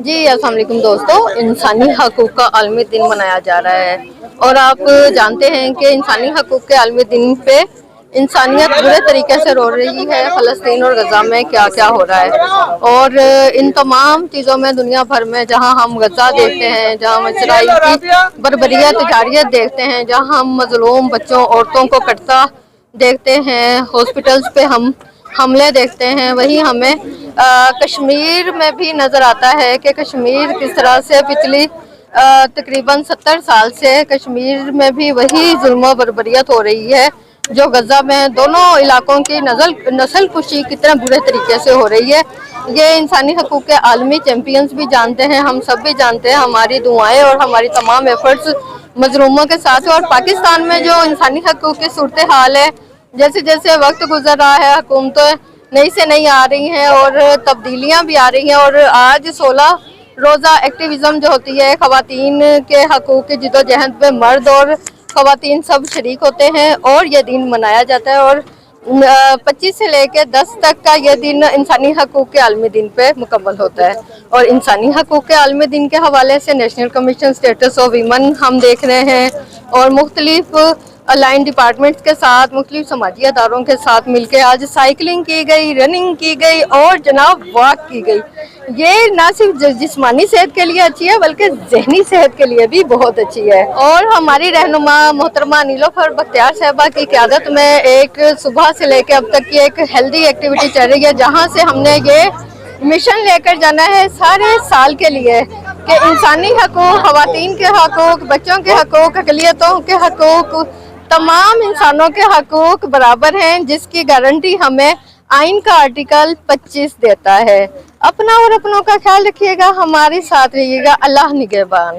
جی السلام علیکم دوستو، انسانی حقوق کا عالمی دن منایا جا رہا ہے اور آپ جانتے ہیں کہ انسانی حقوق کے عالمی دن پہ انسانیت برے طریقے سے رو رہی ہے۔ فلسطین اور غزہ میں کیا کیا ہو رہا ہے اور ان تمام چیزوں میں دنیا بھر میں جہاں ہم غزہ دیکھتے ہیں، جہاں ہم اسرائیل کی بربریت جاریت دیکھتے ہیں، جہاں ہم مظلوم بچوں عورتوں کو کٹتا دیکھتے ہیں، ہاسپٹلز پہ ہم حملے دیکھتے ہیں، وہی ہمیں کشمیر میں بھی نظر آتا ہے کہ کشمیر کس طرح سے پچھلی تقریباً 70 سال سے کشمیر میں بھی وہی ظلم و بربریت ہو رہی ہے جو غزہ میں دونوں علاقوں کی نسل کشی کتنے برے طریقے سے ہو رہی ہے۔ یہ انسانی حقوق کے عالمی چیمپئنز بھی جانتے ہیں، ہم سب بھی جانتے ہیں، ہماری دعائیں اور ہماری تمام ایفرٹس مظلوموں کے ساتھ اور پاکستان میں جو انسانی حقوق کی صورتحال ہے، جیسے جیسے وقت گزر رہا ہے، حکومتیں نئی سے نئی آ رہی ہیں اور تبدیلیاں بھی آ رہی ہیں، اور آج 16 روزہ ایکٹیویزم جو ہوتی ہے، خواتین کے حقوق کی جدوجہد میں مرد اور خواتین سب شریک ہوتے ہیں اور یہ دن منایا جاتا ہے، اور 25 سے لے کے 10 تک کا یہ دن انسانی حقوق کے عالمی دن پہ مکمل ہوتا ہے۔ اور انسانی حقوق کے عالمی دن کے حوالے سے national commission status of women ہم دیکھ رہے ہیں اور مختلف الائن ڈپارٹمنٹس کے ساتھ، مختلف سماجی اداروں کے ساتھ مل کے آج سائیکلنگ کی گئی، رننگ کی گئی اور جناب واک کی گئی۔ یہ نہ صرف جسمانی صحت کے لیے اچھی ہے بلکہ ذہنی صحت کے لیے بھی بہت اچھی ہے، اور ہماری رہنما محترمہ نیلوفر بختیار صاحبہ کی قیادت میں ایک صبح سے لے کے اب تک کی ایک ہیلدی ایکٹیویٹی چل رہی ہے، جہاں سے ہم نے یہ مشن لے کر جانا ہے سارے سال کے لیے کہ انسانی حقوق، خواتین کے حقوق، بچوں کے حقوق، اقلیتوں کے حقوق، تمام انسانوں کے حقوق برابر ہیں، جس کی گارنٹی ہمیں آئین کا آرٹیکل 25 دیتا ہے۔ اپنا اور اپنوں کا خیال رکھیے گا، ہمارے ساتھ رہیے گا۔ اللہ نگہبان۔